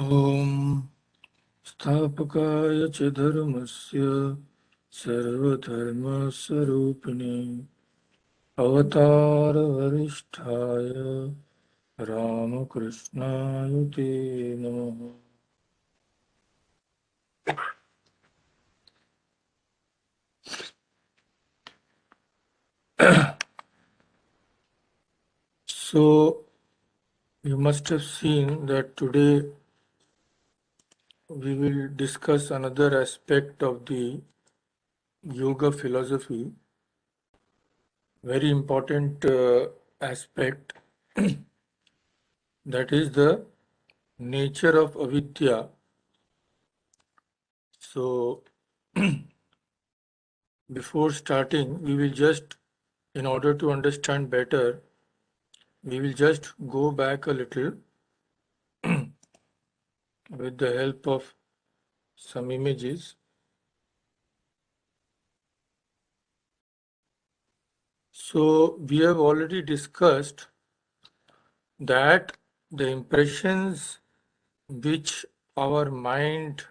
Om Sthapakaya च धर्मस्य सर्वधर्मस्वरूपिणे अवतारवरिष्ठाय रामकृष्णाय ते नमः. So, you must have seen that today we will discuss another aspect of the yoga philosophy, very important aspect, that is the nature of avidya. So, before starting, we will just, in order to understand better, we will just go back a little with the help of some images. So, we have already discussed that the impressions which our mind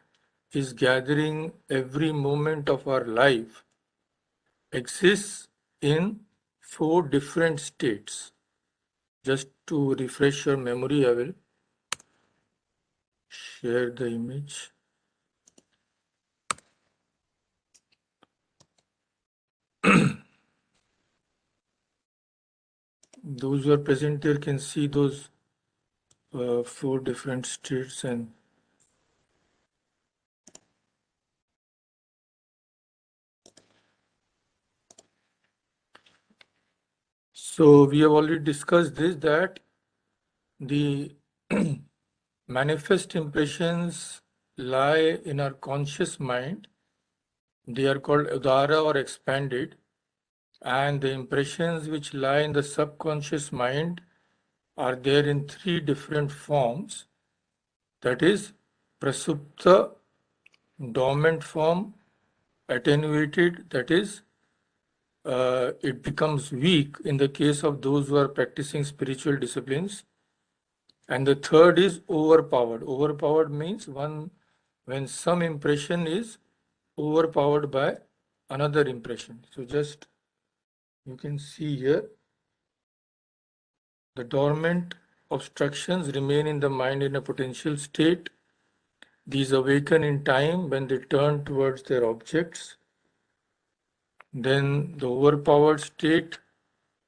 is gathering every moment of our life exists in 4 different states. Just to refresh your memory, I will share the image. Those who are present there can see those 4 different states. And so we have already discussed this, that the manifest impressions lie in our conscious mind. They are called udara or expanded, and the impressions which lie in the subconscious mind are there in 3 different forms. That is prasupta, dormant form, attenuated, that is it becomes weak in the case of those who are practicing spiritual disciplines. And the third is overpowered. Overpowered means when some impression is overpowered by another impression. So just you can see here, the dormant obstructions remain in the mind in a potential state. These awaken in time when they turn towards their objects. Then the overpowered state,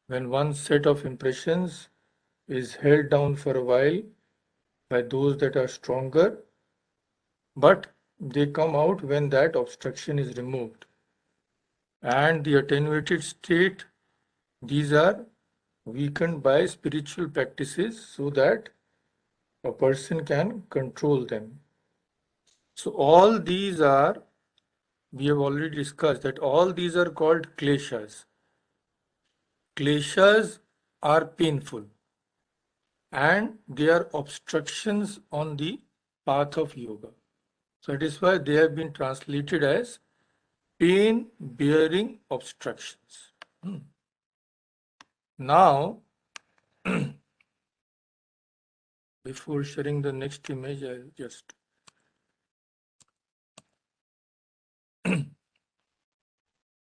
when one set of impressions is held down for a while by those that are stronger, but they come out when that obstruction is removed. And the attenuated state, these are weakened by spiritual practices so that a person can control them. So all these are, we have already discussed that all these are called kleshas. Kleshas are painful and they are obstructions on the path of yoga. So that is why they have been translated as pain-bearing obstructions. Now, before sharing the next image, I'll just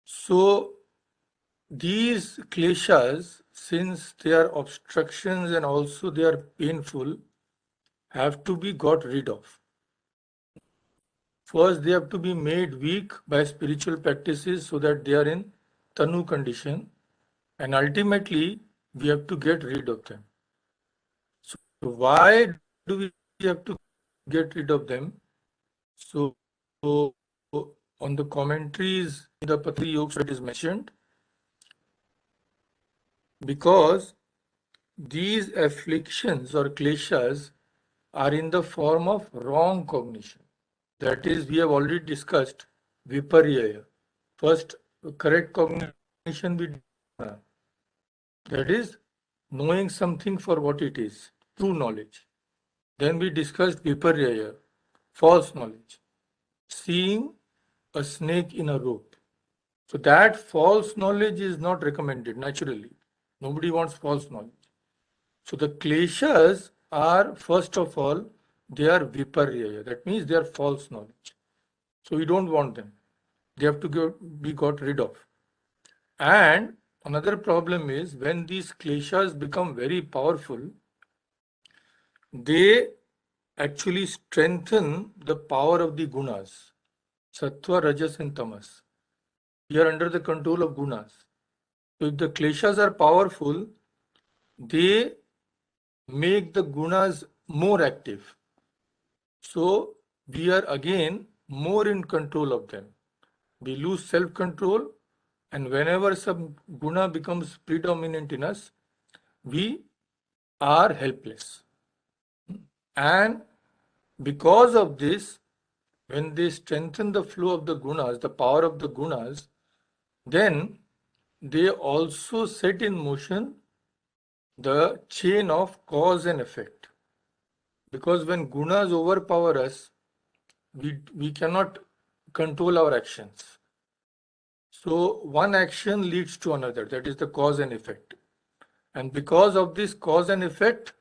so these kleshas, since they are obstructions and also they are painful, have to be got rid of. First, they have to be made weak by spiritual practices so that they are in tanu condition, and ultimately we have to get rid of them. So why do we have to get rid of them? So on the commentaries, the Patri Yoga is mentioned, because these afflictions or kleshas are in the form of wrong cognition. That is, we have already discussed viparyaya. First, correct cognition we that is knowing something for what it is, true knowledge. Then we discussed viparyaya, false knowledge, seeing a snake in a rope. So that false knowledge is not recommended naturally. Nobody wants false knowledge. So the kleshas are, first of all, they are viparya. That means they are false knowledge. So we don't want them. They have to be got rid of. And another problem is when these kleshas become very powerful, they actually strengthen the power of the gunas, sattva, rajas, and tamas. We are under the control of gunas. So if the kleshas are powerful, they make the gunas more active. So we are again more in control of them. We lose self-control, and whenever some guna becomes predominant in us, we are helpless. And because of this, when they strengthen the flow of the gunas, the power of the gunas, then they also set in motion the chain of cause and effect. Because when gunas overpower us, we cannot control our actions. So one action leads to another, that is the cause and effect. And because of this cause and effect,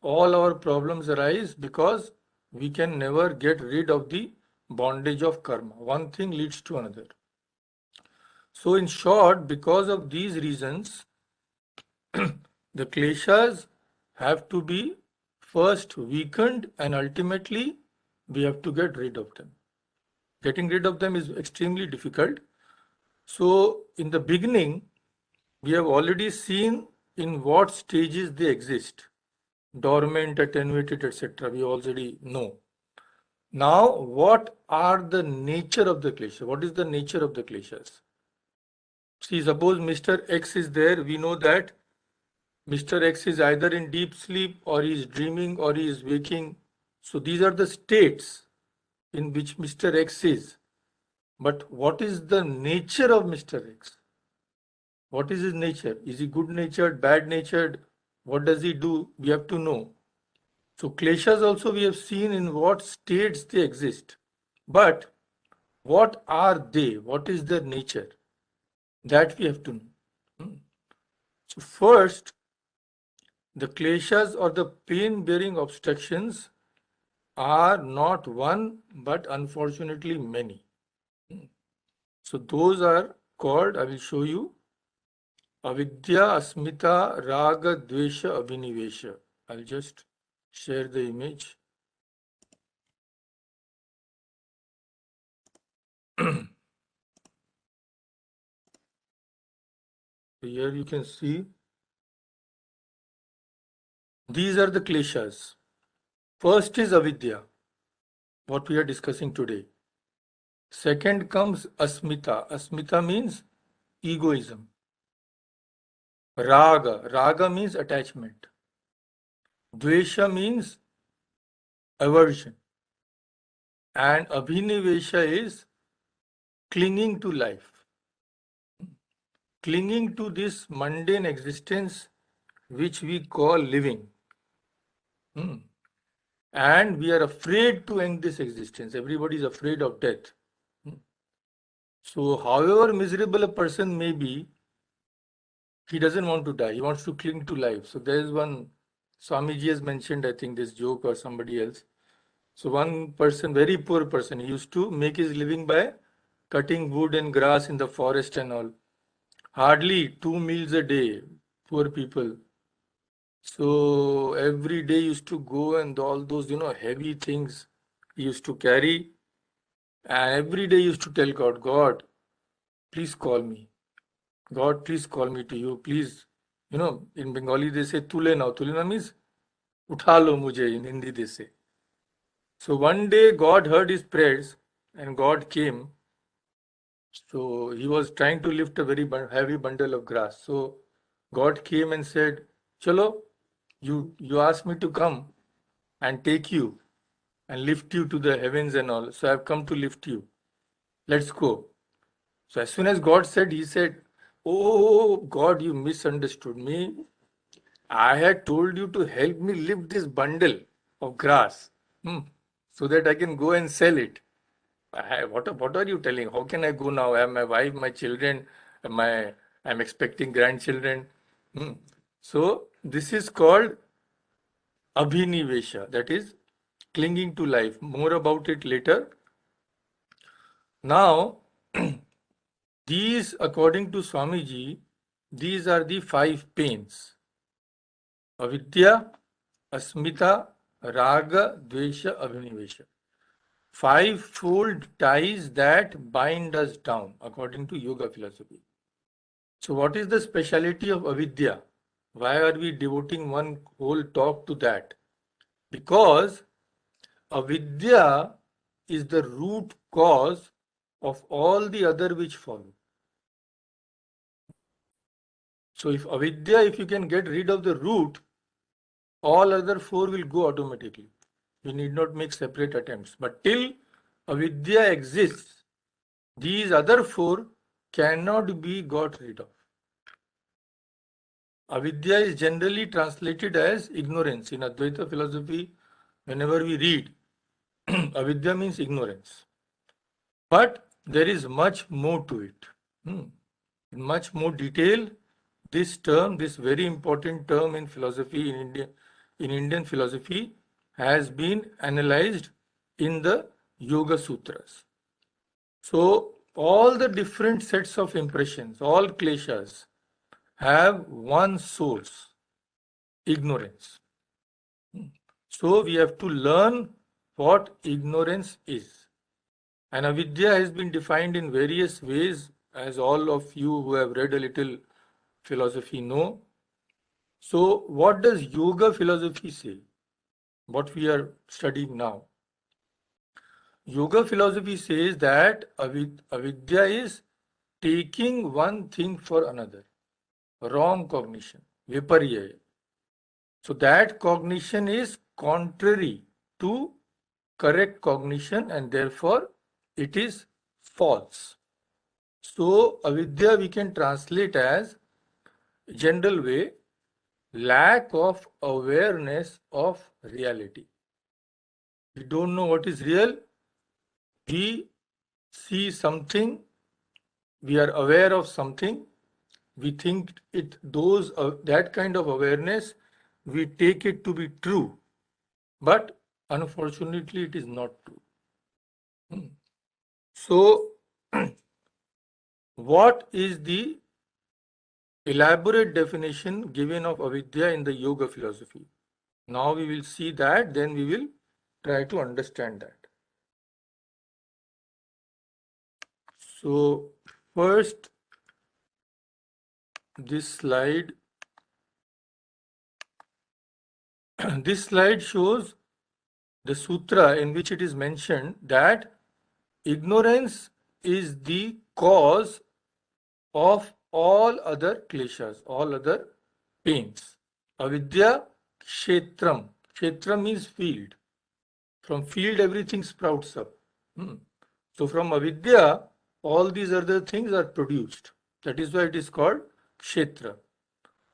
all our problems arise because we can never get rid of the bondage of karma. One thing leads to another. So in short, because of these reasons, the kleshas have to be first weakened and ultimately we have to get rid of them. Getting rid of them is extremely difficult. So in the beginning, we have already seen in what stages they exist. Dormant, attenuated, etc. We already know. Now, what are the nature of the klesha? What is the nature of the kleshas? See, suppose Mr. X is there, we know that Mr. X is either in deep sleep or he is dreaming or he is waking. So these are the states in which Mr. X is. But what is the nature of Mr. X? What is his nature? Is he good natured, bad natured? What does he do? We have to know. So kleshas also we have seen in what states they exist. But what are they? What is their nature? That we have to know. So first, the kleshas or the pain-bearing obstructions are not one, but unfortunately many. So those are called, I will show you, Avidya, Asmita, Raga, Dvesha, Abhinivesha. I'll just share the image. Here you can see these are the kleshas. First is Avidya, what we are discussing today. Second comes Asmita. Asmita means egoism. Raga. Raga means attachment. Dvesha means aversion. And Abhinivesha is clinging to life. Clinging to this mundane existence which we call living. And we are afraid to end this existence. Everybody is afraid of death. So however miserable a person may be, he doesn't want to die. He wants to cling to life. So there is one, Swamiji has mentioned, I think, this joke or somebody else. So one person, very poor person, he used to make his living by cutting wood and grass in the forest and all. Hardly 2 meals a day, poor people. So every day used to go and all those, heavy things he used to carry. And every day used to tell God, God, please call me. God, please call me to you. Please, in Bengali they say tule now. Tule now means utha lo mujhe, in Hindi they say. So one day God heard his prayers and God came. So he was trying to lift a very heavy bundle of grass. So God came and said, Chalo, you asked me to come and take you and lift you to the heavens and all. So I've come to lift you. Let's go. So as soon as God said, he said, Oh God, you misunderstood me. I had told you to help me lift this bundle of grass so that I can go and sell it. What are you telling? How can I go now? I have my wife, my children, I'm expecting grandchildren. So this is called Abhinivesha. That is clinging to life. More about it later. Now, these, according to Swamiji, these are the 5 pains. Avidya, Asmita, Raga, Dvesha, Abhinivesha. 5-fold ties that bind us down, according to yoga philosophy. So what is the speciality of Avidya? Why are we devoting one whole talk to that? Because Avidya is the root cause of all the other which follow. So if Avidya, if you can get rid of the root, all other 4 will go automatically. You need not make separate attempts. But till Avidya exists, these other 4 cannot be got rid of. Avidya is generally translated as ignorance. In Advaita philosophy, whenever we read, Avidya means ignorance. But there is much more to it. In much more detail, this term, this very important term in philosophy, in Indian philosophy, has been analyzed in the Yoga Sutras. So all the different sets of impressions, all kleshas, have one source, ignorance. So we have to learn what ignorance is. And avidya has been defined in various ways, as all of you who have read a little philosophy know. So what does yoga philosophy say? What we are studying now. Yoga philosophy says that avidya is taking one thing for another. Wrong cognition, viparya. So that cognition is contrary to correct cognition and therefore it is false. So avidya we can translate as general way, lack of awareness of reality. We don't know what is real. We see something, we are aware of something, we think that kind of awareness, we take it to be true, but unfortunately it is not true. So what is the elaborate definition given of avidya in the yoga philosophy? Now we will see that, then we will try to understand that. So first, this slide this slide shows the sutra in which it is mentioned that ignorance is the cause of all other kleshas, all other pains. Avidya kshetram. Kshetram means field. From field everything sprouts up. So from avidya all these other things are produced. That is why it is called kshetra.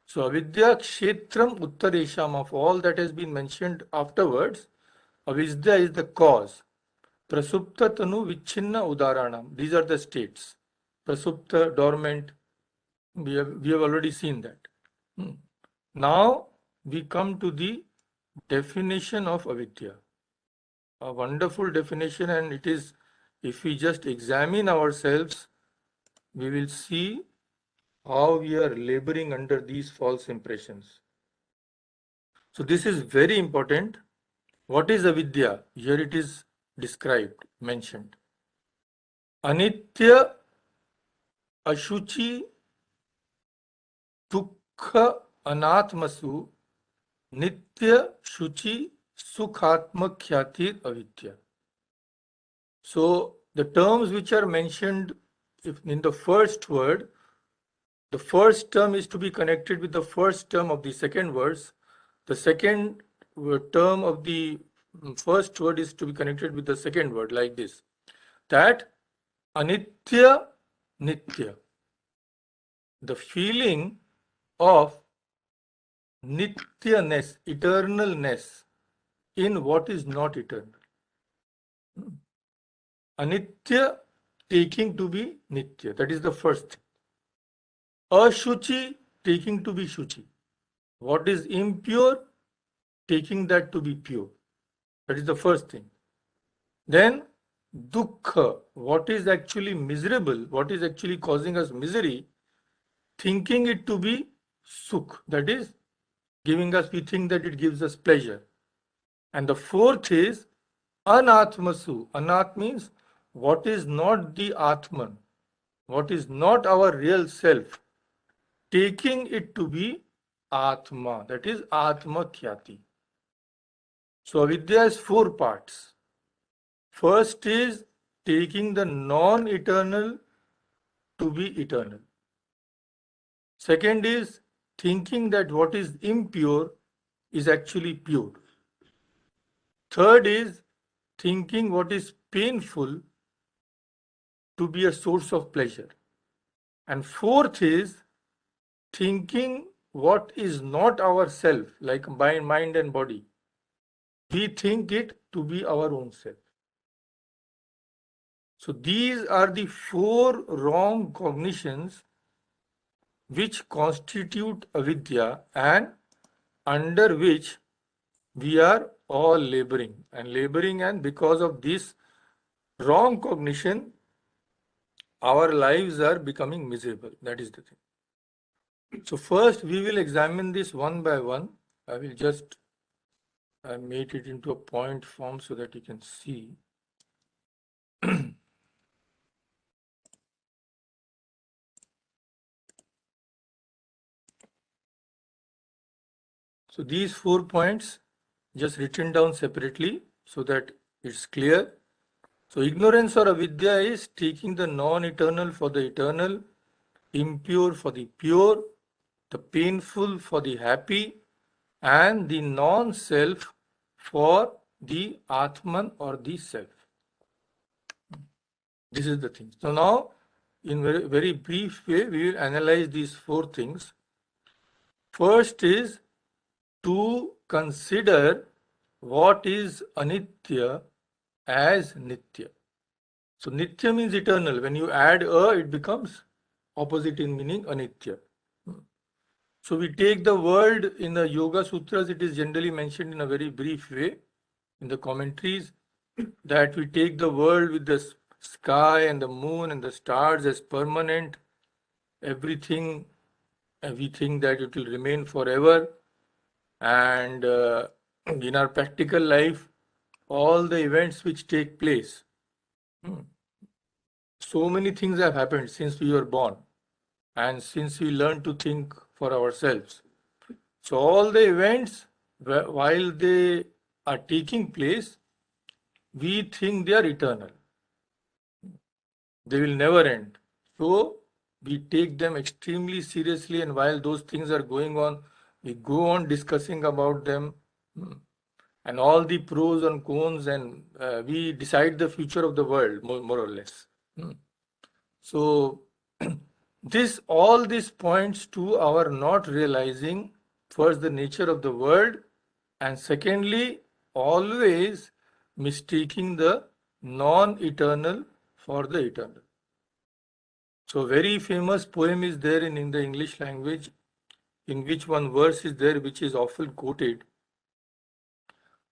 So avidya kshetram uttaresham, of all that has been mentioned afterwards, avidya is the cause. Prasupta tanu vichinna udaranam. These are the states. Prasupta, dormant. We have already seen that. Now we come to the definition of avidya. A wonderful definition, and it is, if we just examine ourselves, we will see how we are laboring under these false impressions. So this is very important. What is avidya? Here it is described, mentioned. Anitya, ashuchi, dukha, anatmasu, nitya, shuchi, sukhatma, khyati, avidya. So the terms which are mentioned in the first word, the first term is to be connected with the first term of the second verse. The second term of the first word is to be connected with the second word, like this. That anitya, nitya. The feeling of nityaness, eternalness in what is not eternal. Anitya taking to be nitya. That is the first thing. Ashuchi taking to be shuchi. What is impure, taking that to be pure. That is the first thing. Then dukkha, what is actually miserable, what is actually causing us misery, thinking it to be sukh, that is giving us, we think that it gives us pleasure. And the fourth is anatmasu. Anat means what is not the Atman, what is not our real self, taking it to be Atma, that is Atma Khyati. So Avidya has four parts. First is taking the non-eternal to be eternal. Second is thinking that what is impure is actually pure. Third is thinking what is painful to be a source of pleasure. And fourth is thinking what is not ourself, like mind and body. We think it to be our own self. So these are the four wrong cognitions which constitute avidya and under which we are all laboring. And because of this wrong cognition, our lives are becoming miserable. That is the thing. So first we will examine this one by one. I will just made it into a point form so that you can see. So these 4 points just written down separately so that it's clear. So ignorance or avidya is taking the non-eternal for the eternal, impure for the pure, the painful for the happy, and the non-self for the Atman or the self. This is the thing. So now, in very, very brief way, we will analyze these 4 things. First is to consider what is Anitya as Nitya. So Nitya means eternal. When you add a, it becomes opposite in meaning Anitya. So we take the word in the Yoga Sutras, it is generally mentioned in a very brief way in the commentaries that we take the world with the sky and the moon and the stars as permanent. Everything, we think that it will remain forever. And in our practical life, all the events which take place, so many things have happened since we were born and since we learned to think for ourselves. So all the events, while they are taking place, we think they are eternal. They will never end. So we take them extremely seriously, and while those things are going on, we go on discussing about them and all the pros and cons, and we decide the future of the world, more or less. So all this points to our not realizing first the nature of the world, and secondly, always mistaking the non-eternal for the eternal. So very famous poem is there in the English language, in which one verse is there which is often quoted.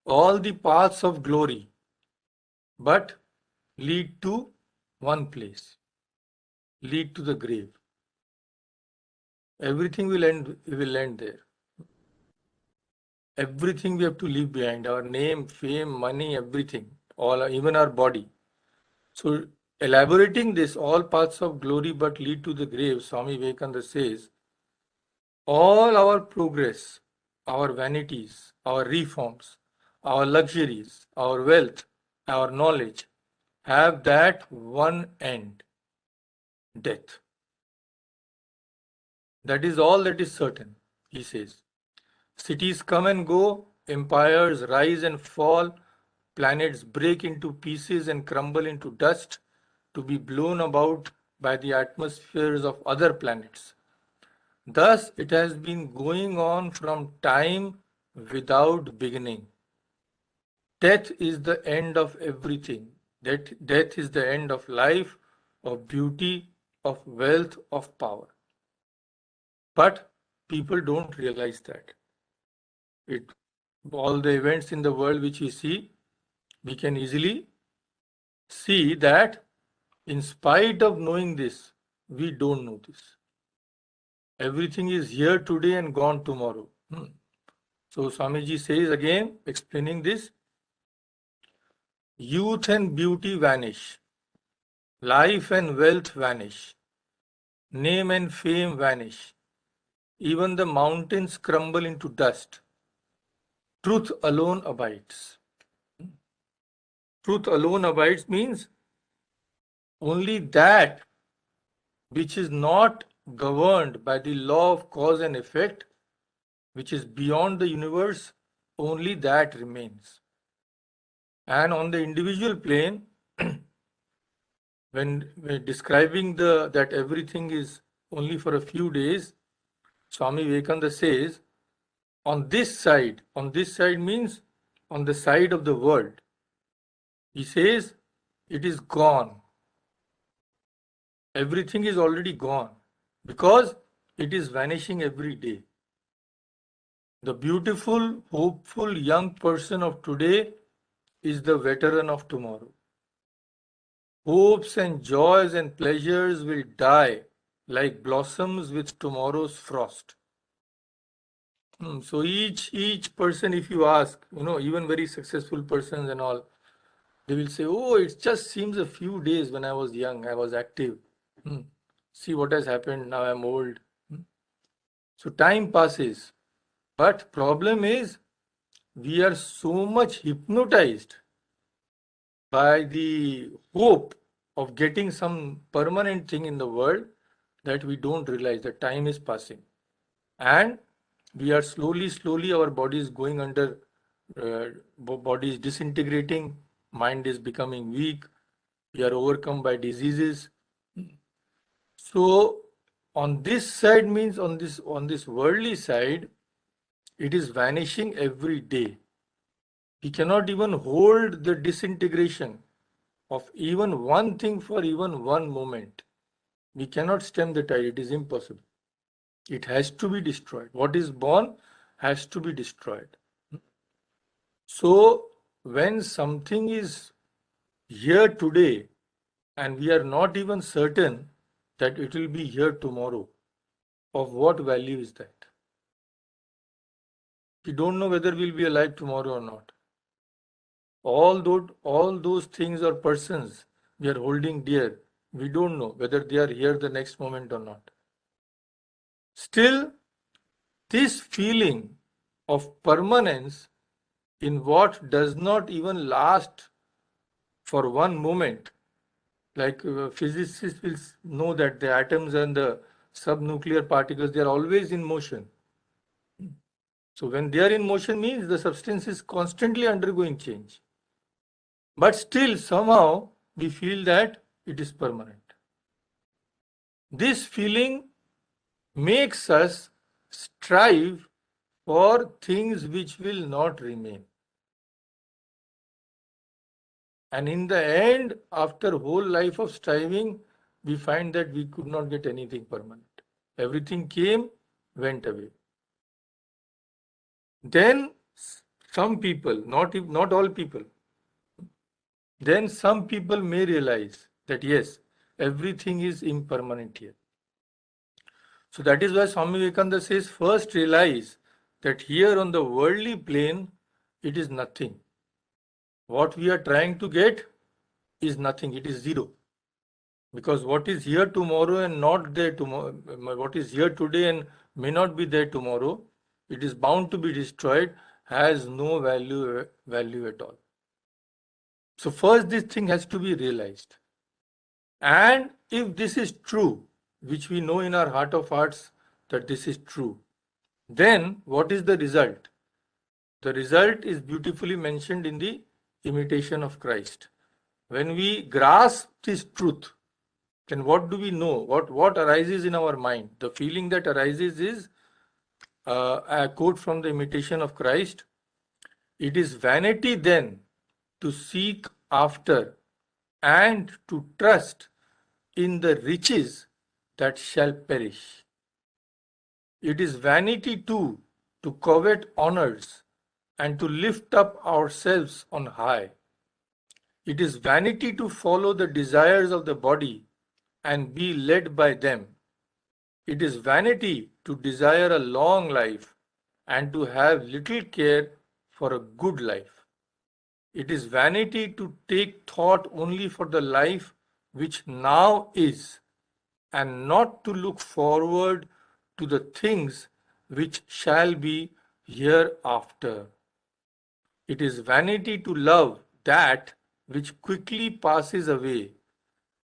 All the paths of glory but lead to one place, lead to the grave. Everything will end there. Everything we have to leave behind, our name, fame, money, everything, all, even our body. So elaborating this, all paths of glory but lead to the grave, Swami Vivekananda says, all our progress, our vanities, our reforms, our luxuries, our wealth, our knowledge have that one end, death. That is all that is certain, he says. Cities come and go, empires rise and fall, planets break into pieces and crumble into dust to be blown about by the atmospheres of other planets. Thus, it has been going on from time without beginning. Death is the end of everything. Death is the end of life, of beauty, of wealth, of power. But people don't realize that. All the events in the world which we see, we can easily see that in spite of knowing this, we don't know this. Everything is here today and gone tomorrow. So Swamiji says again, explaining this, youth and beauty vanish, life and wealth vanish, name and fame vanish, even the mountains crumble into dust. Truth alone abides. Truth alone abides means only that which is not governed by the law of cause and effect, which is beyond the universe, only that remains. And on the individual plane, when we're describing that everything is only for a few days, Swami Vivekananda says, on this side means on the side of the world, he says, it is gone. Everything is already gone because it is vanishing every day. The beautiful, hopeful young person of today is the veteran of tomorrow. Hopes and joys and pleasures will die like blossoms with tomorrow's frost. So each person, if you ask, even very successful persons and all, they will say, oh, it just seems a few days when I was young, I was active. See what has happened, now I'm old. So time passes. But problem is, we are so much hypnotized by the hope of getting some permanent thing in the world that we don't realize that time is passing. And we are slowly our body is going under, body is disintegrating, mind is becoming weak, we are overcome by diseases. So on this side means on this worldly side, it is vanishing every day. We cannot even hold the disintegration of even one thing for even one moment. We cannot stem the tide, it is impossible. It has to be destroyed. What is born has to be destroyed. So when something is here today and we are not even certain that it will be here tomorrow, of what value is that? We don't know whether we'll be alive tomorrow or not. All those things or persons we are holding dear, we don't know whether they are here the next moment or not. Still, this feeling of permanence in what does not even last for one moment, like physicists will know that the atoms and the subnuclear particles, they are always in motion. So when they are in motion means the substance is constantly undergoing change. But still somehow we feel that it is permanent. This feeling makes us strive for things which will not remain. And in the end, after whole life of striving, we find that we could not get anything permanent. Everything came, went away. Then some people, not all people, then some people may realize that yes, everything is impermanent here. So that is why Swami Vivekananda says, first realize that here on the worldly plane, it is nothing. What we are trying to get is nothing, it is zero. Because what is here tomorrow and not there tomorrow, what is here today and may not be there tomorrow, it is bound to be destroyed, has no value at all. So first this thing has to be realized. And if this is true, which we know in our heart of hearts that this is true, then what is the result? The result is beautifully mentioned in the Imitation of Christ. When we grasp this truth, then what do we know? What arises in our mind? The feeling that arises is a quote from the Imitation of Christ. It is vanity then to seek after and to trust in the riches that shall perish. It is vanity too to covet honors and to lift up ourselves on high. It is vanity to follow the desires of the body and be led by them. It is vanity to desire a long life and to have little care for a good life. It is vanity to take thought only for the life which now is and not to look forward to the things which shall be hereafter. It is vanity to love that which quickly passes away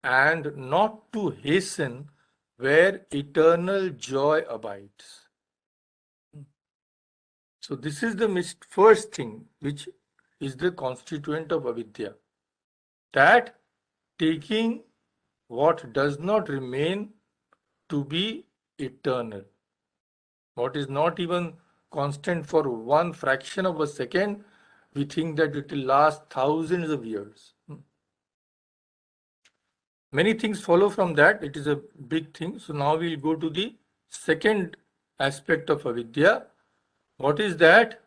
and not to hasten where eternal joy abides. So this is the first thing which is the constituent of avidya. That taking what does not remain to be eternal. What is not even constant for one fraction of a second, we think that it will last thousands of years. Many things follow from that. It is a big thing. So now we'll go to the second aspect of avidya. What is that?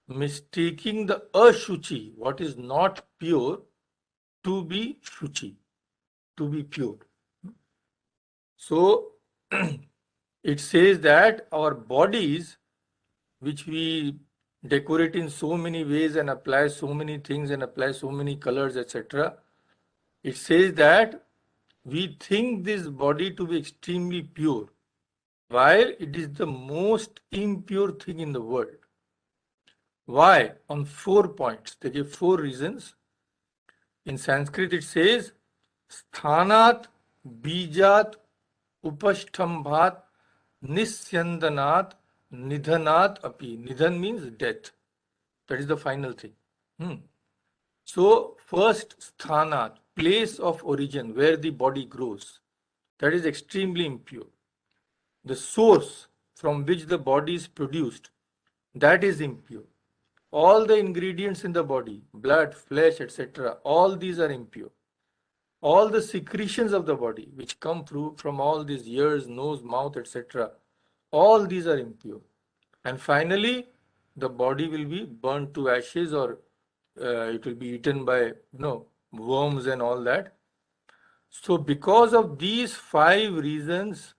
Mistaking the ashuchi, what is not pure, to be shuchi, to be pure. So it says that our bodies, which we decorate in so many ways and apply so many things and apply so many colors, etc. It says that we think this body to be extremely pure, while it is the most impure thing in the world. Why? On 4 points. They give 4 reasons. In Sanskrit it says sthanat, bijat, upashtambhat, nisyandanat, nidhanat api. Nidhan means death. That is the final thing. So first sthanat, place of origin, where the body grows. That is extremely impure. The source from which the body is produced, that is impure. All the ingredients in the body, blood, flesh, etc., all these are impure. All the secretions of the body, which come through from all these ears, nose, mouth, etc., all these are impure. And finally, the body will be burnt to ashes, or it will be eaten by worms and all that. So because of these 5 reasons,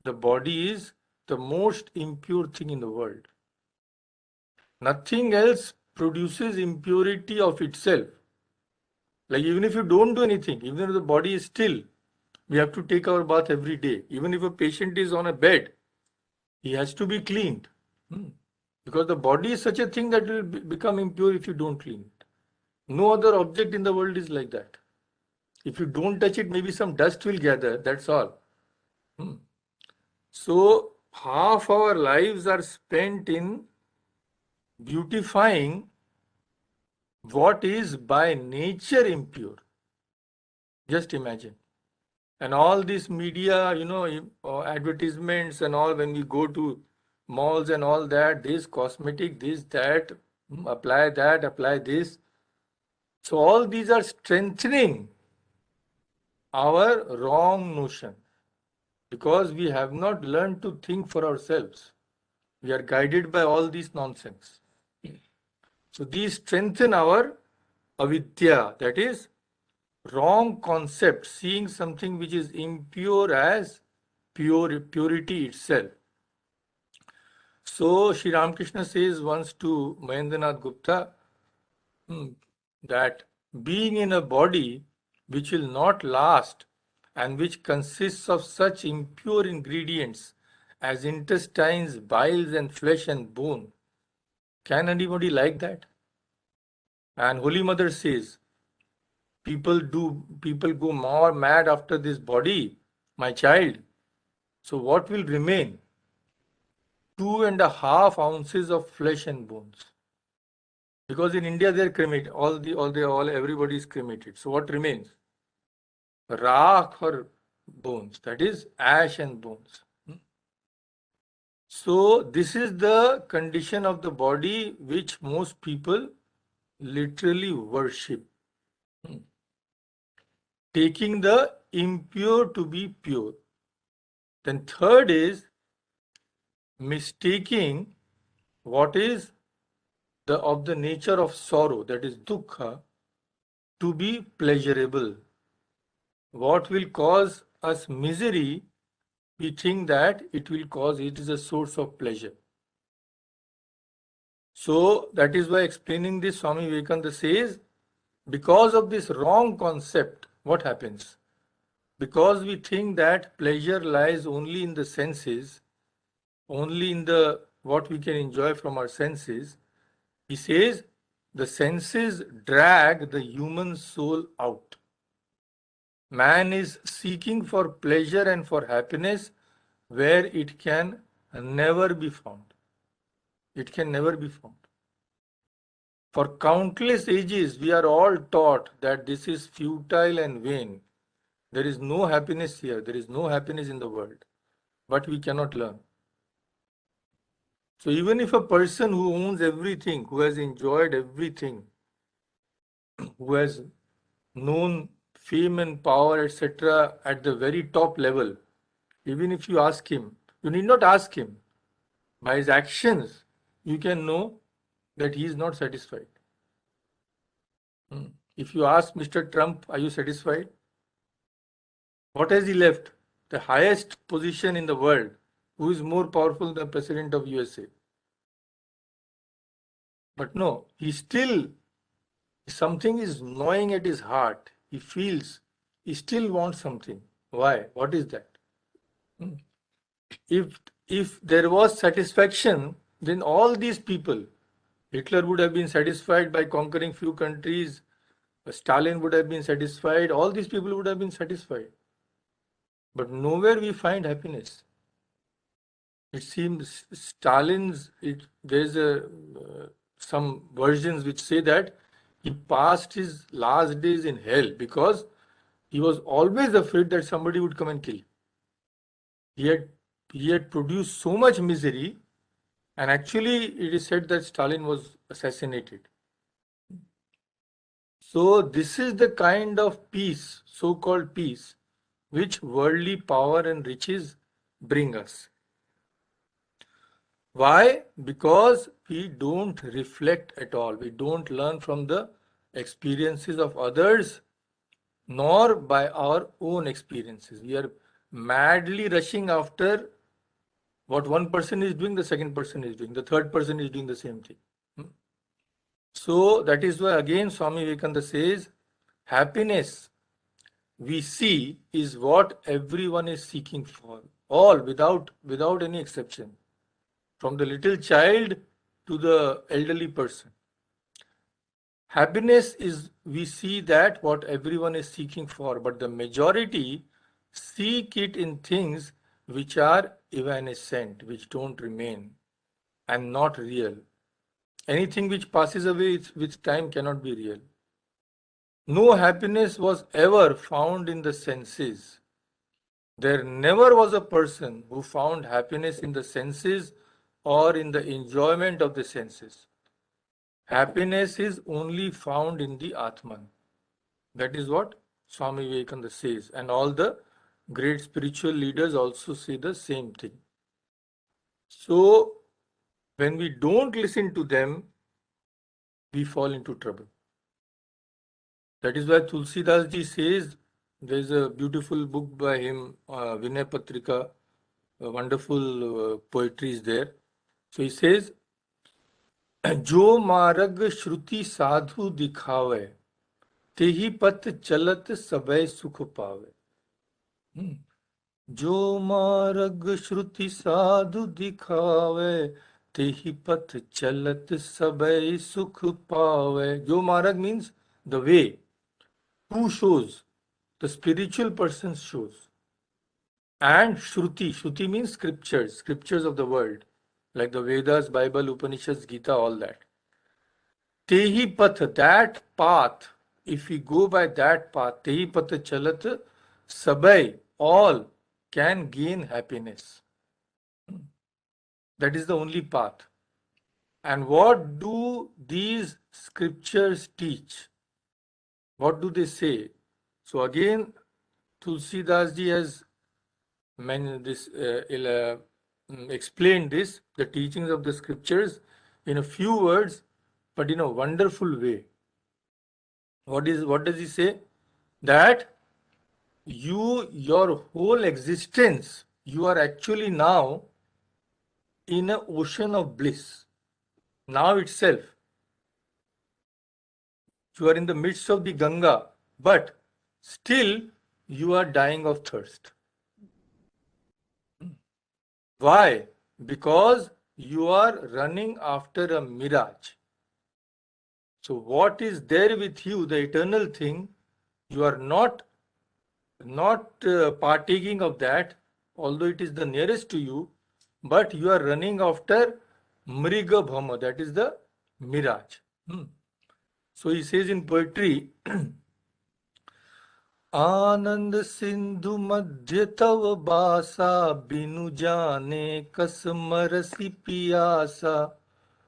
the body is the most impure thing in the world. Nothing else produces impurity of itself. Like even if you don't do anything, even if the body is still, we have to take our bath every day. Even if a patient is on a bed, he has to be cleaned. Because the body is such a thing that will become impure if you don't clean it. No other object in the world is like that. If you don't touch it, maybe some dust will gather, that's all. So half our lives are spent in beautifying what is by nature impure. Just imagine. And all this media, advertisements and all, when we go to malls and all that, this cosmetic, this, that, apply this. So all these are strengthening our wrong notion, because we have not learned to think for ourselves. We are guided by all this nonsense. So these strengthen our avidya, that is wrong concept, seeing something which is impure as purity itself. So Sri Ramakrishna says once to Mahendranath Gupta that being in a body which will not last and which consists of such impure ingredients as intestines, biles and flesh and bone, can anybody like that? And Holy Mother says, people go more mad after this body, my child. So what will remain? 2.5 ounces of flesh and bones. Because in India they are cremated, everybody is cremated. So what remains? Rakh or bones, that is ash and bones. So this is the condition of the body which most people literally worship. Taking the impure to be pure. Then third is mistaking what is of the nature of sorrow, that is dukkha, to be pleasurable. What will cause us misery, we think that it is a source of pleasure. So that is why explaining this, Swami Vivekananda says, because of this wrong concept, what happens? Because we think that pleasure lies only in the senses, only in the what we can enjoy from our senses, he says the senses drag the human soul out. Man is seeking for pleasure and for happiness where it can never be found. It can never be found. For countless ages, we are all taught that this is futile and vain. There is no happiness here. There is no happiness in the world. But we cannot learn. So even if a person who owns everything, who has enjoyed everything, who has known fame and power, etc., at the very top level, even if you ask him, you need not ask him. By his actions, you can know that he is not satisfied. If you ask Mr. Trump, are you satisfied? What has he left? The highest position in the world. Who is more powerful than the President of USA? But no, he still, something is gnawing at his heart. He feels, he still wants something. Why? What is that? If there was satisfaction, then all these people, Hitler would have been satisfied by conquering few countries, Stalin would have been satisfied, all these people would have been satisfied. But nowhere we find happiness. It seems there's some versions which say that he passed his last days in hell because he was always afraid that somebody would come and kill him. He had produced so much misery, and actually it is said that Stalin was assassinated. So this is the kind of peace, so-called peace, which worldly power and riches bring us. Why? Because we don't reflect at all. We don't learn from the experiences of others, nor by our own experiences. We are madly rushing after what one person is doing, the second person is doing, the third person is doing the same thing. So that is why again Swami Vivekananda says, happiness we see is what everyone is seeking for, all without any exception, from the little child to the elderly person. Happiness is, we see that what everyone is seeking for, but the majority seek it in things which are evanescent, which don't remain and not real. Anything which passes away with time cannot be real. No happiness was ever found in the senses. There never was a person who found happiness in the senses or in the enjoyment of the senses. Happiness is only found in the Atman. That is what Swami Vivekananda says, and all the great spiritual leaders also say the same thing. So, when we don't listen to them, we fall into trouble. That is why Tulsidas ji says, there is a beautiful book by him, Vinay Patrika, wonderful poetry is there. So he says, जो मार्ग श्रुति साधु दिखावे तेहि पथ चलत सबय सुख पावे. जो मार्ग श्रुति साधु दिखावे तेहि पथ चलत सबय सुख पावे. जो मार्ग means the way. Who shows? The spiritual person shows. And Shruti. Shruti means scriptures, scriptures of the world, like the Vedas, Bible, Upanishads, Gita, all that. Tehi path, that path, if we go by that path, Tehi path chalat, sabai, all can gain happiness. That is the only path. And what do these scriptures teach? What do they say? So again, Tulsidas ji has explained this, the teachings of the scriptures, in a few words, but in a wonderful way. What does he say? That your whole existence, you are actually now in an ocean of bliss. Now itself, you are in the midst of the Ganga, but still you are dying of thirst. Why? Because you are running after a mirage. So what is there with you, the eternal thing, you are not partaking of that, although it is the nearest to you, but you are running after Mriga Bhama, that is the mirage. So he says in poetry, आनंद सिंधु मध्य तव बासा बिनु जाने कसमरसी Piyasa.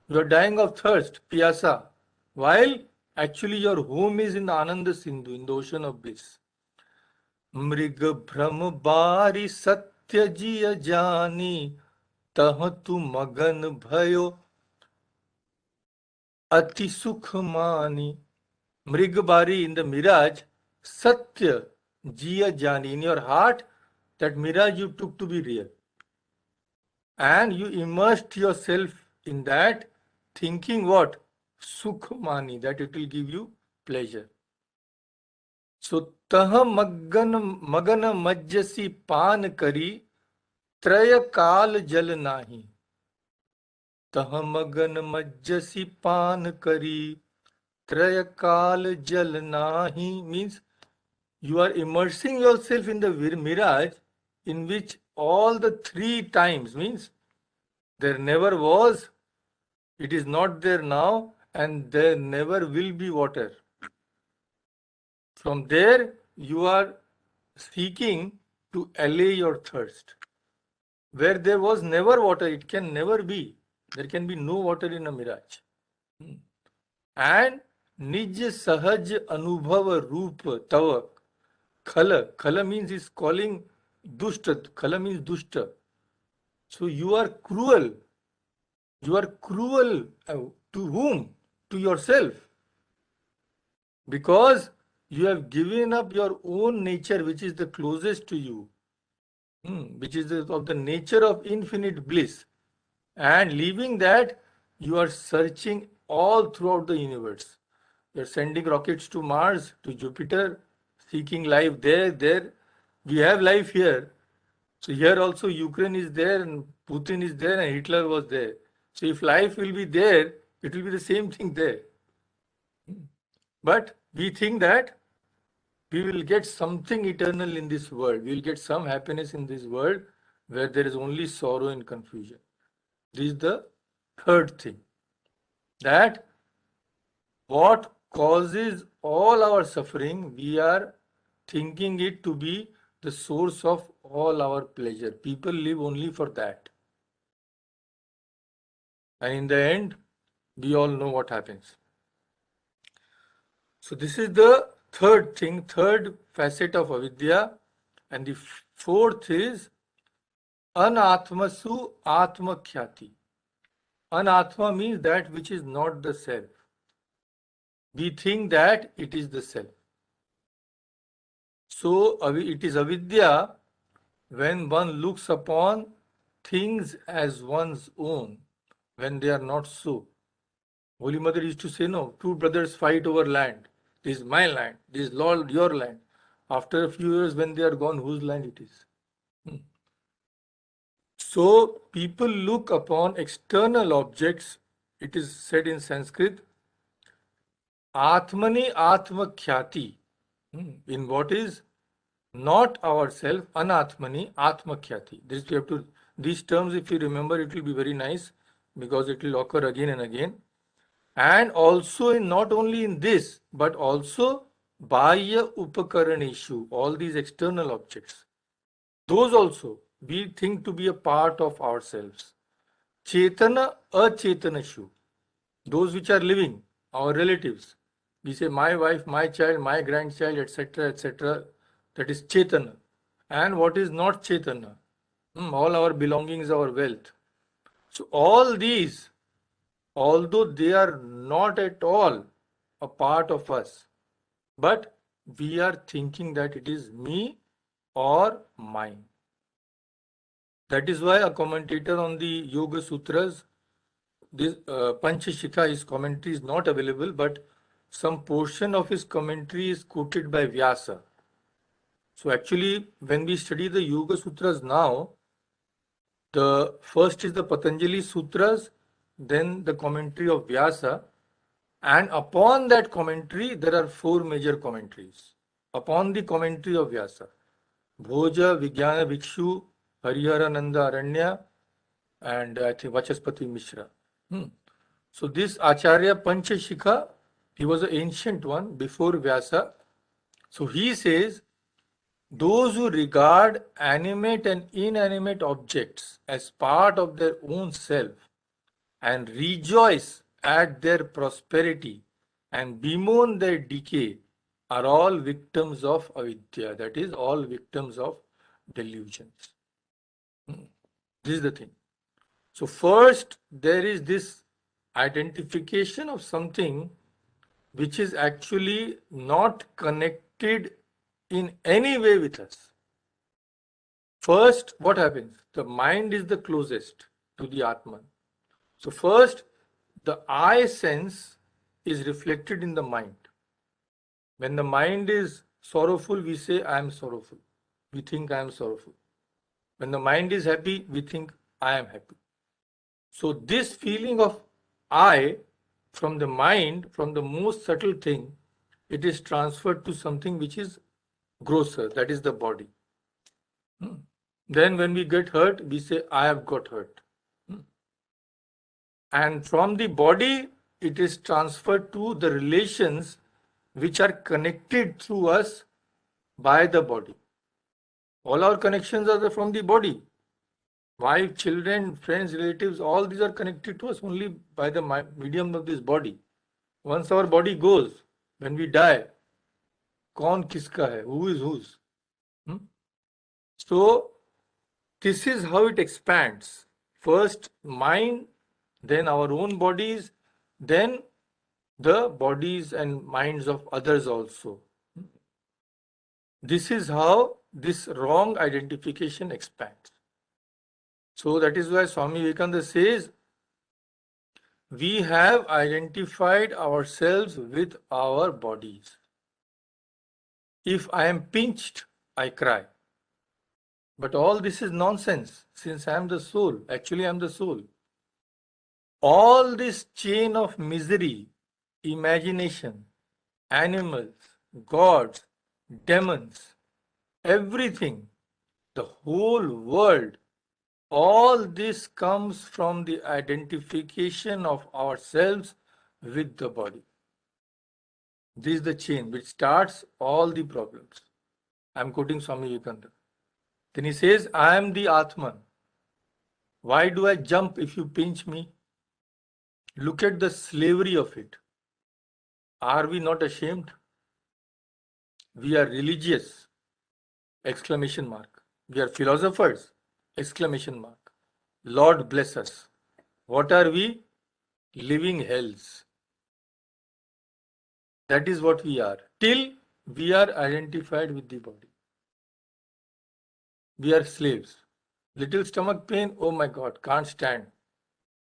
You are dying of thirst, piyasa, while actually your home is in Ananda Sindhu, in the ocean of bliss. मृग भ्रम बारी सत्य जिय जानी तह तु मगन भयो अति सुख मानी. Mrigbari in the mirage, Satya, Jiya Jani, in your heart, that mirage you took to be real. And you immersed yourself in that, thinking what? Sukhmani, that it will give you pleasure. So, Taha Magana Majjasi Pan Kari, Traya Kal Jal Nahi. Taha Magan Majjasi Pan Kari, Trayakal Jal Nahi means you are immersing yourself in the mirage in which all the three times means there never was, it is not there now, and there never will be water. From there, you are seeking to allay your thirst. Where there was never water, it can never be. There can be no water in a mirage. And Nij Sahaj Anubhav Roop Tavak. Khala means is calling Dushta. Khala means Dushta. So you are cruel. You are cruel to whom? To yourself. Because you have given up your own nature, which is the closest to you, which is of the nature of infinite bliss. And leaving that, you are searching all throughout the universe. You are sending rockets to Mars, to Jupiter, seeking life there. We have life here. So here also Ukraine is there and Putin is there and Hitler was there. So if life will be there, it will be the same thing there. But we think that we will get something eternal in this world. We will get some happiness in this world where there is only sorrow and confusion. This is the third thing. That what causes all our suffering, we are thinking it to be the source of all our pleasure. People live only for that. And in the end, we all know what happens. So this is the third thing, third facet of avidya. And the fourth is anatmasu atmakhyati. Anatma means that which is not the self. We think that it is the self. So it is avidya when one looks upon things as one's own, when they are not so. Holy Mother used to say, no, two brothers fight over land. This is my land, this is Lord, your land. After a few years, when they are gone, whose land it is? So people look upon external objects. It is said in Sanskrit, Atmani Atmakhyati. In what is not ourself, Anatmani Atmakhyati. These terms, if you remember, it will be very nice because it will occur again and again. And also not only in this, but also Bahya Upakaraneshu, all these external objects. Those also we think to be a part of ourselves. Chetana Achetanashu, those which are living, our relatives. We say my wife, my child, my grandchild, etc., etc. That is Chetana. And what is not Chetana? All our belongings, our wealth. So all these, although they are not at all a part of us, but we are thinking that it is me or mine. That is why a commentator on the Yoga Sutras, this Panchashikha, his commentary is not available, but some portion of his commentary is quoted by Vyasa. So actually, when we study the Yoga Sutras now, the first is the Patanjali Sutras, then the commentary of Vyasa, and upon that commentary, there are four major commentaries. Upon the commentary of Vyasa, Bhoja, Vijnana Bhikshu, Hariharananda Aranya, and I think Vachaspati Mishra. So this Acharya Panchashikha, he was an ancient one before Vyasa. So he says, those who regard animate and inanimate objects as part of their own self and rejoice at their prosperity and bemoan their decay are all victims of avidya, that is, all victims of delusions. This is the thing. So first, there is this identification of something which is actually not connected in any way with us. First, what happens? The mind is the closest to the Atman. So first, the I sense is reflected in the mind. When the mind is sorrowful, we say, I am sorrowful. We think I am sorrowful. When the mind is happy, we think I am happy. So this feeling of I from the mind, from the most subtle thing, it is transferred to something which is grosser, that is the body. Then when we get hurt, we say, I have got hurt. And from the body, it is transferred to the relations which are connected through us by the body. All our connections are from the body. Wife, children, friends, relatives, all these are connected to us only by the medium of this body. Once our body goes, when we die, kaun kiska hai? Who is whose? So, this is how it expands. First mind, then our own bodies, then the bodies and minds of others also. This is how this wrong identification expands. So that is why Swami Vivekananda says, we have identified ourselves with our bodies. If I am pinched, I cry. But all this is nonsense, since I am the soul. Actually, I am the soul. All this chain of misery, imagination, animals, gods, demons, everything, the whole world, all this comes from the identification of ourselves with the body. This is the chain which starts all the problems. I am quoting Swami Vivekananda. Then he says, I am the Atman. Why do I jump if you pinch me? Look at the slavery of it. Are we not ashamed? We are religious! Exclamation mark. We are philosophers! Exclamation mark. Lord bless us. What are we? Living hells. That is what we are. Till we are identified with the body. We are slaves. Little stomach pain, oh my God, can't stand.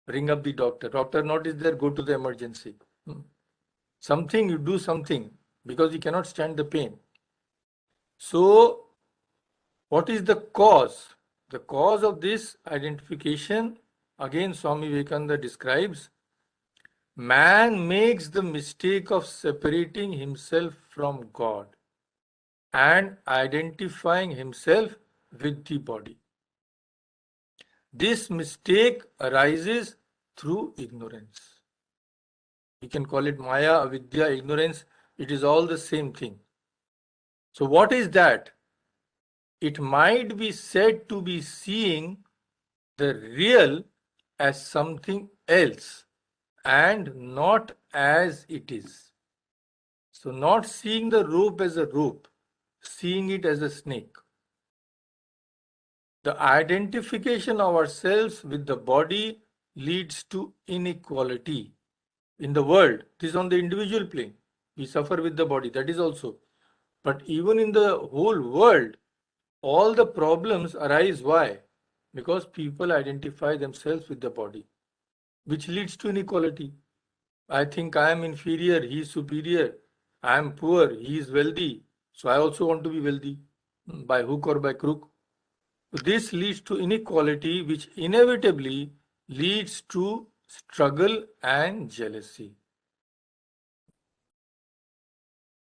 Ring up the doctor. Doctor not is there, go to the emergency. Something, you do something because you cannot stand the pain. So, what is the cause? The cause of this identification, again Swami Vivekananda describes, man makes the mistake of separating himself from God and identifying himself with the body. This mistake arises through ignorance. We can call it Maya, Avidya, ignorance. It is all the same thing. So what is that? It might be said to be seeing the real as something else and not as it is. So not seeing the rope as a rope, seeing it as a snake. The identification of ourselves with the body leads to inequality in the world. This is on the individual plane. We suffer with the body, that is also. But even in the whole world, all the problems arise. Why? Because people identify themselves with the body, which leads to inequality. I think I am inferior, he is superior. I am poor, he is wealthy. So I also want to be wealthy, by hook or by crook. This leads to inequality, which inevitably leads to struggle and jealousy.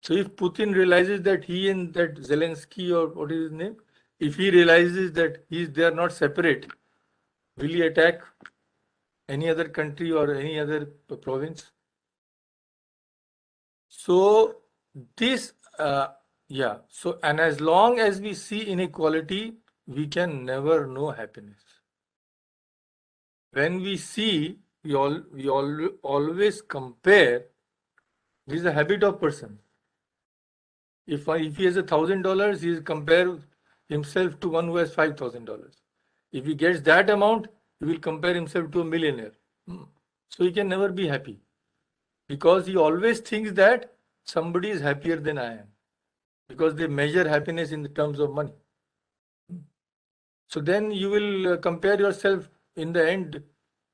So if Putin realizes that he and that Zelensky, or what is his name, if he realizes that they are not separate, will he attack any other country or any other province? So this, yeah. So, and as long as we see inequality, we can never know happiness. When we see, always compare. This is a habit of person. If he has $1,000, he will compare himself to one who has $5,000. If he gets that amount, he will compare himself to a millionaire. So he can never be happy, because he always thinks that somebody is happier than I am, because they measure happiness in the terms of money. So then you will compare yourself in the end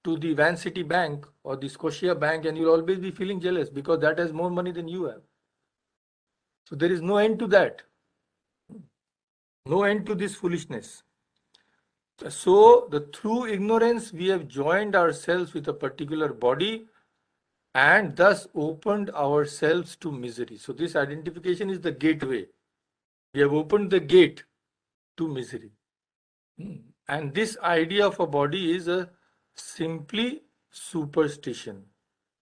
to the Van City Bank or the Scotia Bank, and you'll always be feeling jealous because that has more money than you have. So there is no end to that. No end to this foolishness. So through ignorance, we have joined ourselves with a particular body and thus opened ourselves to misery. So this identification is the gateway. We have opened the gate to misery. And this idea of a body is a simply superstition,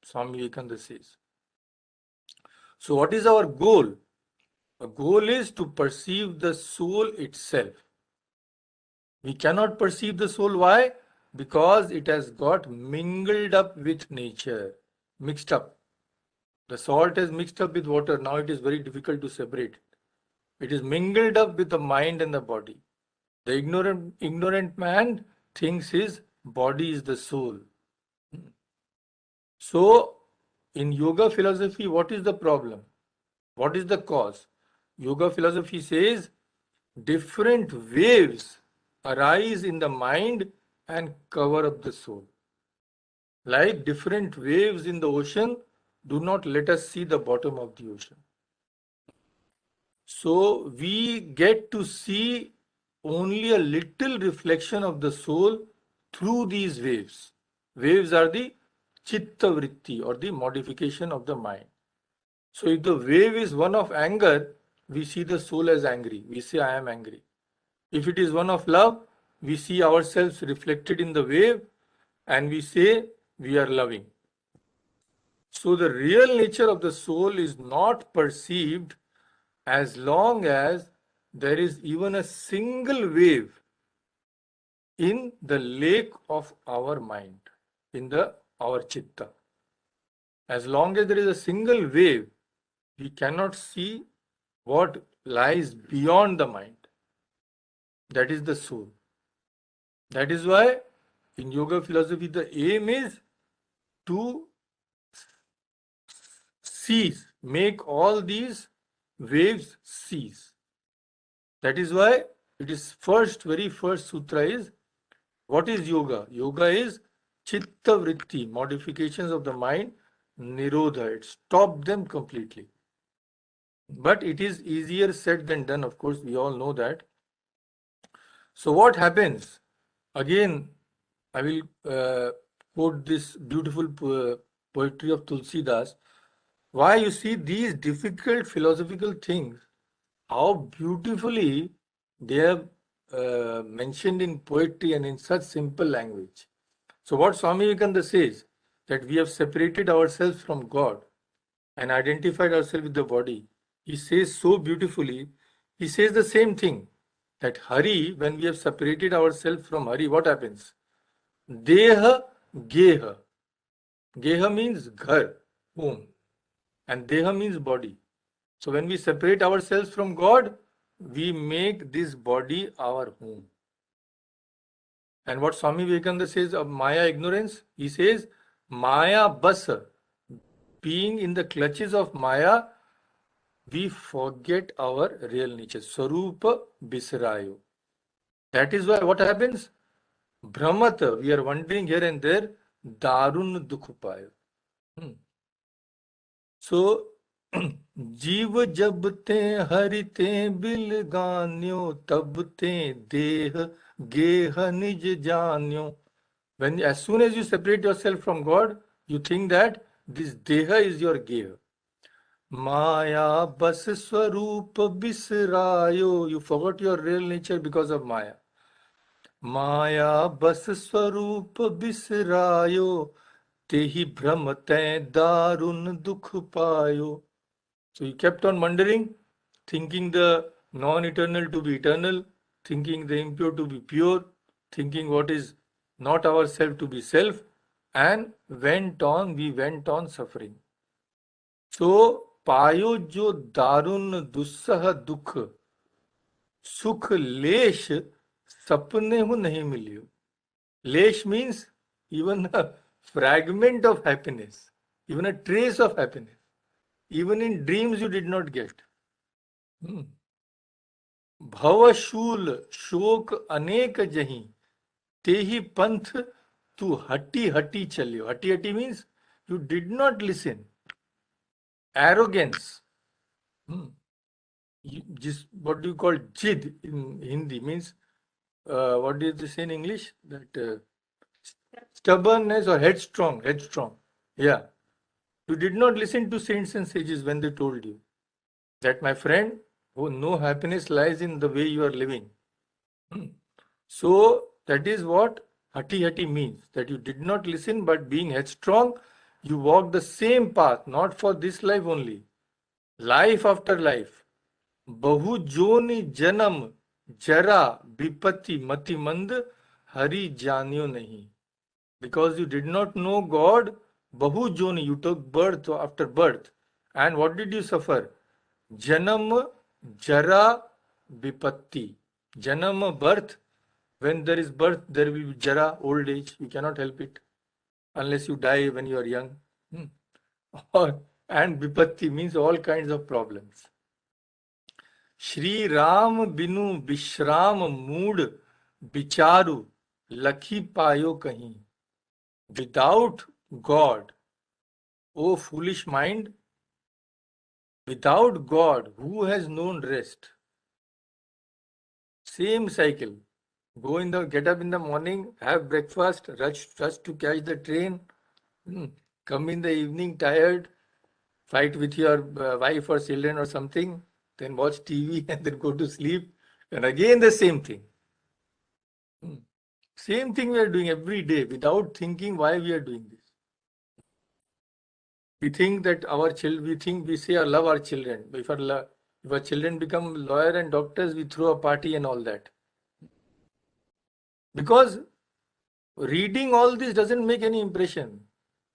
Swami Vivekananda says. So what is our goal? The goal is to perceive the soul itself. We cannot perceive the soul. Why? Because it has got mingled up with nature, mixed up. The salt has mixed up with water. Now it is very difficult to separate. It is mingled up with the mind and the body. The ignorant man thinks his body is the soul. So, in yoga philosophy, what is the problem? What is the cause? Yoga philosophy says different waves arise in the mind and cover up the soul. Like different waves in the ocean, do not let us see the bottom of the ocean. So we get to see only a little reflection of the soul through these waves. Waves are the chitta vritti, or the modification of the mind. So if the wave is one of anger, we see the soul as angry. We say, I am angry. If it is one of love, we see ourselves reflected in the wave and we say we are loving. So the real nature of the soul is not perceived as long as there is even a single wave in the lake of our mind, in our chitta. As long as there is a single wave, we cannot see what lies beyond the mind. That is the soul. That is why in yoga philosophy, the aim is to cease, make all these waves cease. That is why it is very first sutra is, what is yoga? Yoga is chitta vritti, modifications of the mind, nirodha, it stop them completely. But it is easier said than done, of course, we all know that. So what happens? Again, I will quote this beautiful poetry of Tulsidas. Why, you see, these difficult philosophical things, how beautifully they have mentioned in poetry and in such simple language. So what Swami Vivekananda says, that we have separated ourselves from God and identified ourselves with the body. He says so beautifully, he says the same thing, that Hari, when we have separated ourselves from Hari, what happens? Deha Geha. Geha means ghar, home, and Deha means body. So when we separate ourselves from God, we make this body our home. And what Swami Vivekananda says of Maya ignorance, he says, Maya basa, being in the clutches of Maya, we forget our real nature. Swarupa Bisrayo. That is why what happens? Brahmata, we are wandering here and there. Darun Dukhupayo. So, जीव जब ते हरि ते bill गान्यो तब ते देह गेह निज जान्यो. When as soon as you separate yourself from God, you think that this deha is your geha. Maya bas swarup bisrayo. You forgot your real nature because of Maya. Maya bas swarup bisrayo. Tehi bhram te darun dukh payo. So he kept on wondering, thinking the non-eternal to be eternal, thinking the impure to be pure, thinking what is not ourself to be self, and we went on suffering. So पायो जो दारुण दुस्सह दुख सुख लेश सपने हो नहीं मिलियो. Lesh means even a fragment of happiness, even a trace of happiness. Even in dreams you did not get. भवशूल शोक अनेक जही तेही पंथ तू हटी हटी चलियो. हटी हटी means you did not listen. Arrogance. What do you call jid in Hindi means what do you say in English? That stubbornness or headstrong. Yeah. You did not listen to saints and sages when they told you that, my friend, no happiness lies in the way you are living. So that is what hati hati means, that you did not listen, but being headstrong, you walk the same path, not for this life only, life after life. Bahu joni janam jara vipatti mati mand hari janyo nahi. Because you did not know God, bahu joni, you took birth after birth. And what did you suffer? Janam jara vipatti. Janam, birth. When there is birth, there will be jara, old age. You cannot help it unless you die when you are young. And vipatti means all kinds of problems. Shri Ram binu Vishram mood bicharu lakhi payo kahi. Without God, O foolish mind, without God, who has known rest? Same cycle. Get up in the morning, have breakfast, rush to catch the train, come in the evening tired, fight with your wife or children or something, then watch TV and then go to sleep, and again the same thing. Same thing we are doing every day without thinking why we are doing this. We think that we say I love our children. If our children become lawyer and doctors, we throw a party and all that. Because reading all this doesn't make any impression.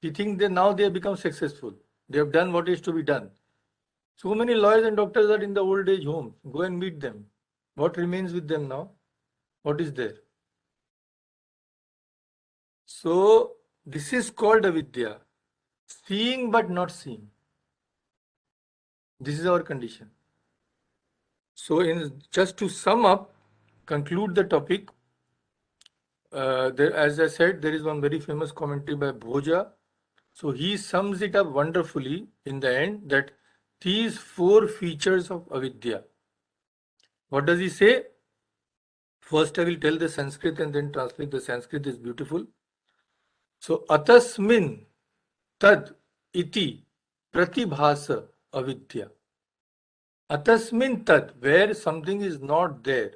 We think that now they have become successful. They have done what is to be done. So many lawyers and doctors are in the old age homes. Go and meet them. What remains with them now? What is there? So this is called avidya. Seeing but not seeing. This is our condition. So just to sum up, conclude the topic, as I said, there is one very famous commentary by Bhoja. So he sums it up wonderfully in the end, that these 4 features of avidya. What does he say? First I will tell the Sanskrit and then translate. The Sanskrit is beautiful. So atasmin tad iti pratibhasa avidya. Atasmin tad, where something is not there,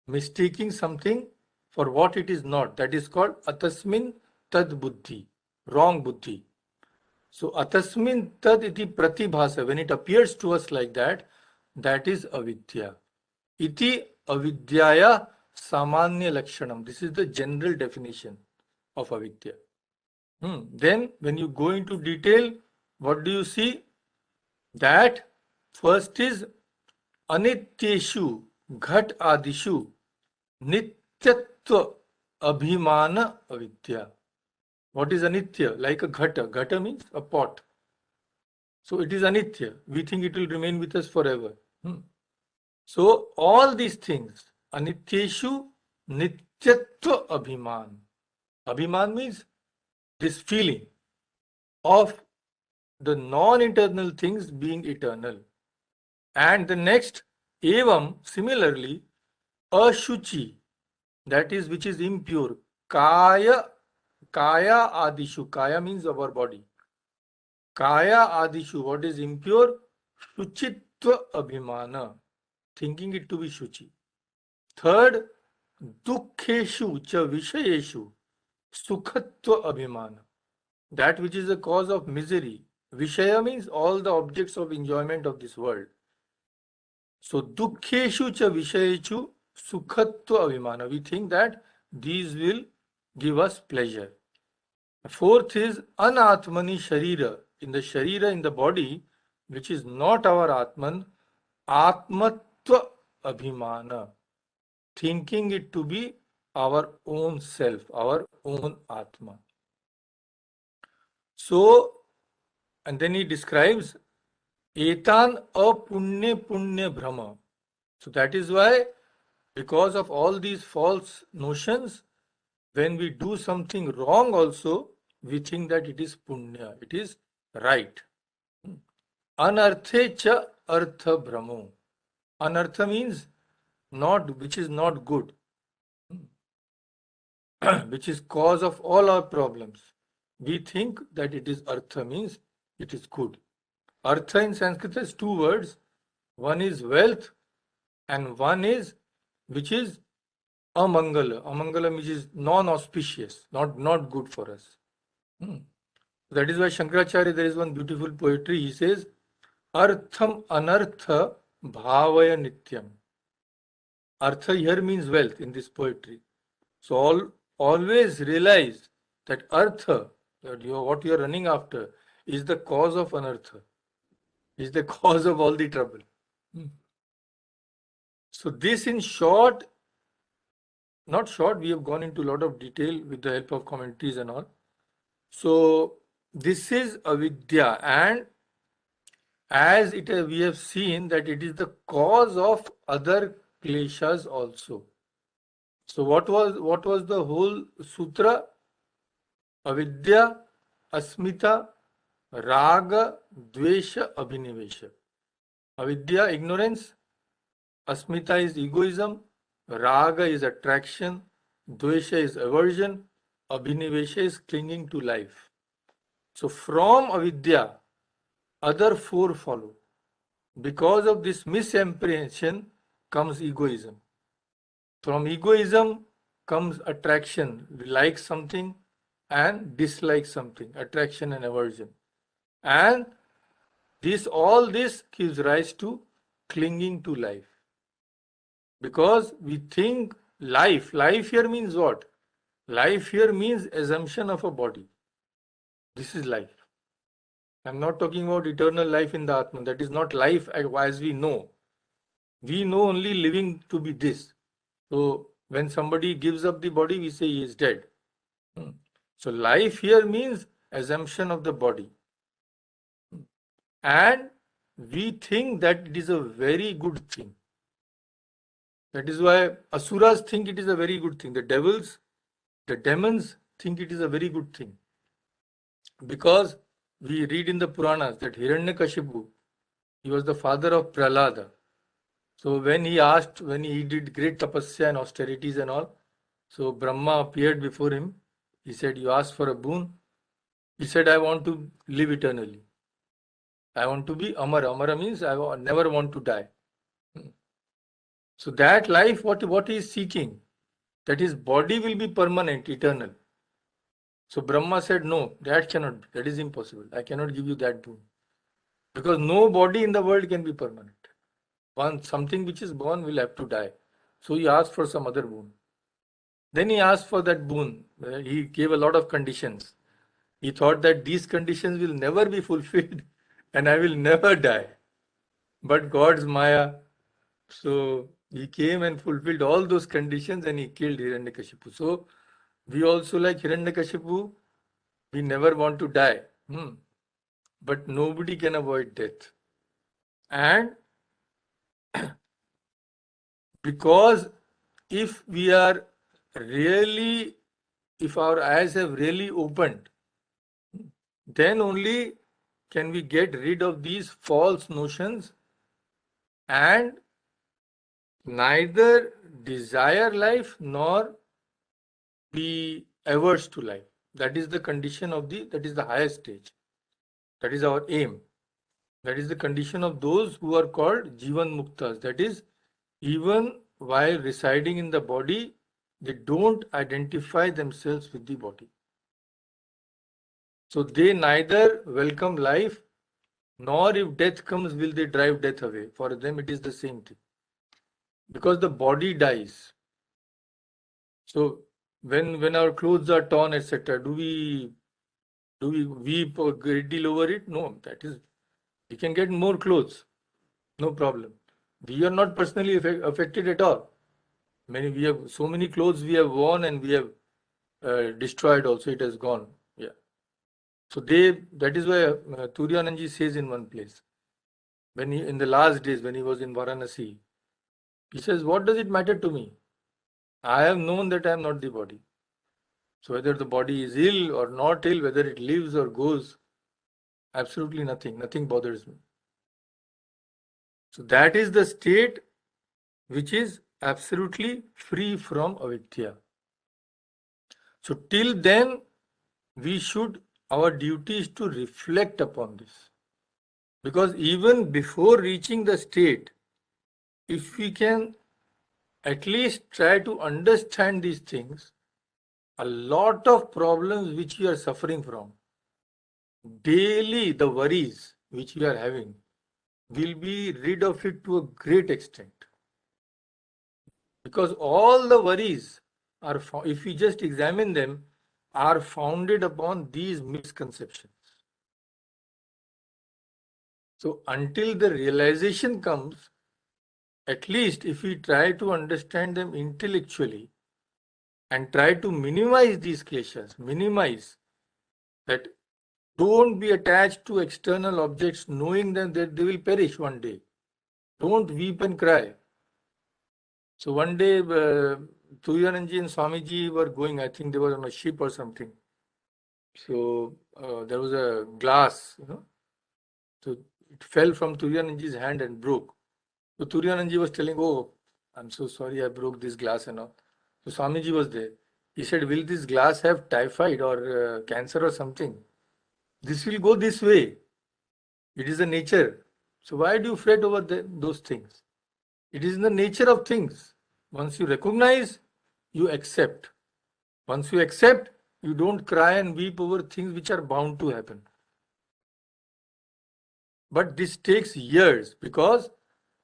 mistaking something for what it is not, that is called atasmin tad buddhi, wrong buddhi. So atasmin tad iti pratibhasa, when it appears to us like that, that is avidya. Iti avidyaya samanya lakshanam. This is the general definition of avidya. Then when you go into detail, what do you see? That first is anityeshu ghat adishu nityatva abhimana avidya. What is anitya? Like a ghata. Ghata means a pot. So it is Anitya. We think it will remain with us forever. So all these things, Anityeshu Nityatva Abhiman. Abhiman means this feeling of the non-eternal things being eternal. And the next, Evam, similarly, Ashuchi, that is which is impure. Kaya, Kaya Adishu. Kaya means our body. Kaya Adishu, what is impure? Shuchitva Abhimana, thinking it to be Shuchi. Third, Dukkheshu cha Vishayeshu, Sukhatva Abhimana, that which is the cause of misery. Vishaya means all the objects of enjoyment of this world. So Dukkheshu cha Vishayeshu, Sukhatva Abhimana, we think that these will give us pleasure. Fourth is Anatmani Sharira, in the Sharira, in the body, which is not our Atman, Atmatva Abhimana, thinking it to be our own self, our own Atma. So, and then he describes Etan apunya punya brahma. So that is why, because of all these false notions, when we do something wrong also, we think that it is punya, it is right. Anarthe cha artha brahmo. Anartha means not, which is not good, which is cause of all our problems. We think that it is artha, means it is good. Artha in Sanskrit has two words. One is wealth and one is which is amangala. Amangala which is non-auspicious, not good for us. That is why Shankaracharya, there is one beautiful poetry. He says, Artham anartha bhavaya nityam. Artha here means wealth in this poetry. So always realize that artha, that what you are running after, is the cause of anartha, is the cause of all the trouble. So this in short, not short, we have gone into a lot of detail with the help of commentaries and all. So this is avidya, and as we have seen that it is the cause of other kleshas also. So what was the whole sutra? Avidya, Asmita, Raga, Dvesha, Abhinivesha. Avidya, ignorance. Asmita is egoism. Raga is attraction. Dvesha is aversion. Abhinivesha is clinging to life. So from avidya, other four follow. Because of this misapprehension comes egoism. From egoism comes attraction. We like something and dislike something, attraction and aversion. And all this gives rise to clinging to life. Because we think life here means what? Life here means assumption of a body. This is life. I'm not talking about eternal life in the Atman. That is not life as we know. We know only living to be this. So when somebody gives up the body, we say he is dead. So life here means assumption of the body. And we think that it is a very good thing. That is why asuras think it is a very good thing. The demons think it is a very good thing. Because we read in the Puranas that Hiranyakashipu, he was the father of Prahlada. So when he did great tapasya and austerities and all, so Brahma appeared before him. He said, you asked for a boon. He said, I want to live eternally. I want to be Amara. Amara means I never want to die. So that life, what he is seeking, that his body will be permanent, eternal. So Brahma said, no, that cannot be. That is impossible. I cannot give you that boon. Because no body in the world can be permanent. Something which is born will have to die. So he asked for some other boon. Then he asked for that boon. He gave a lot of conditions. He thought that these conditions will never be fulfilled and I will never die. But God's Maya. So he came and fulfilled all those conditions and he killed Hiranyakashipu. So we also, like Hiranyakashipu, we never want to die. but nobody can avoid death. And because if we are really, if our eyes have really opened, then only can we get rid of these false notions and neither desire life nor be averse to life. That is the condition of that is the highest stage. That is our aim. That is the condition of those who are called Jivan Muktas. That is, even while residing in the body, they don't identify themselves with the body. So they neither welcome life, nor if death comes, will they drive death away. For them, it is the same thing. Because the body dies. So when our clothes are torn, etc., do we weep a great deal over it? No, that is, we can get more clothes, no problem. We are not personally affected at all. We have so many clothes we have worn and we have destroyed also. It has gone. Yeah. So that is why Turyananji says in one place, when he in the last days when he was in Varanasi, he says, "What does it matter to me? I have known that I am not the body. So whether the body is ill or not ill, whether it lives or goes, absolutely nothing. Nothing bothers me." So that is the state which is absolutely free from avidya. So till then, our duty is to reflect upon this. Because even before reaching the state, if we can at least try to understand these things, a lot of problems which we are suffering from, daily the worries which we are having, will be rid of it to a great extent. Because all the worries are, if we just examine them, are founded upon these misconceptions. So until the realization comes, at least if we try to understand them intellectually and try to minimize these kleshas, minimize that, don't be attached to external objects knowing that they will perish one day. Don't weep and cry. So one day, Tuyananji and Swamiji were going, I think they were on a ship or something. So there was a glass, so it fell from Turyananji's hand and broke. So Turyananji was telling, "Oh, I'm so sorry I broke this glass and all." So Swamiji was there. He said, "Will this glass have typhoid or cancer or something? This will go this way. It is the nature. So why do you fret over those things? It is in the nature of things. Once you recognize, you accept. Once you accept, you don't cry and weep over things which are bound to happen. But this takes years because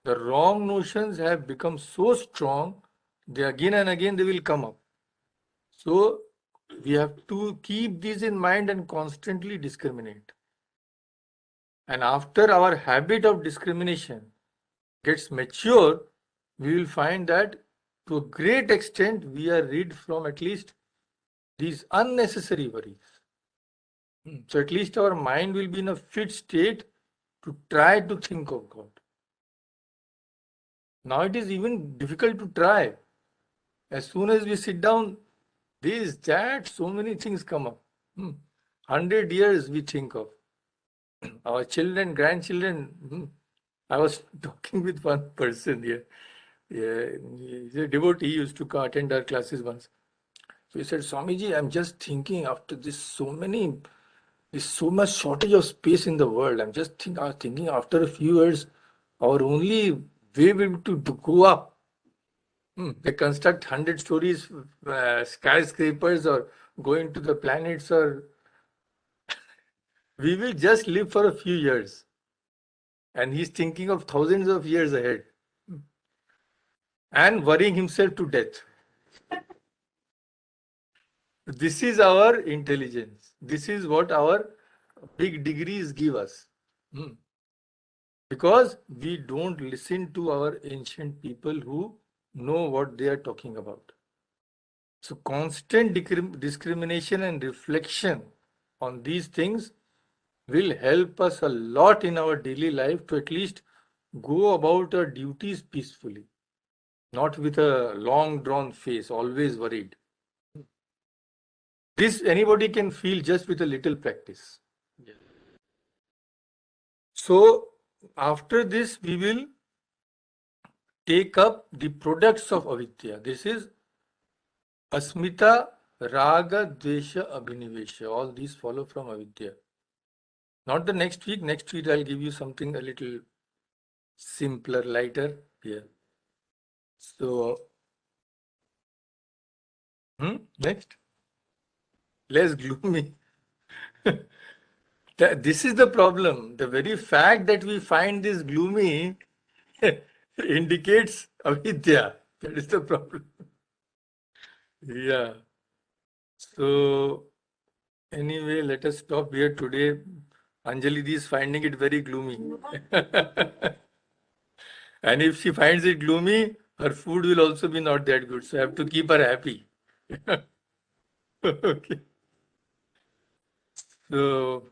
the wrong notions have become so strong, they again and again they will come up. So we have to keep these in mind and constantly discriminate. And after our habit of discrimination gets mature, we will find that to a great extent we are rid from at least these unnecessary worries. So at least our mind will be in a fit state to try to think of God. Now it is even difficult to try. As soon as we sit down, this, that, so many things come up. 100 years we think of. Our children, grandchildren. I was talking with one person here. Yeah, he's a devotee. He used to attend our classes once. So he said, "Swamiji, I'm just thinking after there's so much shortage of space in the world. I was thinking after a few years, our only way will be to go up. They construct 100 stories, skyscrapers, or go into the planets, or we will just live for a few years." And he's thinking of thousands of years ahead and worrying himself to death. This is our intelligence. This is what our big degrees give us. Because we don't listen to our ancient people who know what they are talking about. So constant discrimination and reflection on these things will help us a lot in our daily life to at least go about our duties peacefully, not with a long drawn face, always worried. This anybody can feel just with a little practice. Yeah. So, after this, we will take up the products of avidya. This is Asmita, Raga, Dvesha, Abhinivesha. All these follow from avidya. Not the next week. Next week, I'll give you something a little simpler, lighter here. So, next, less gloomy. This is the problem. The very fact that we find this gloomy indicates avidya. That is the problem. Yeah. So, anyway, let us stop here today. Anjali is finding it very gloomy. And if she finds it gloomy, her food will also be not that good. So I have to keep her happy. Okay. So,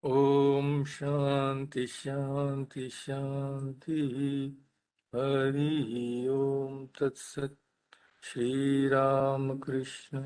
Om Shanti Shanti Shanti Hari Om Tat Sat Shri Ram Krishna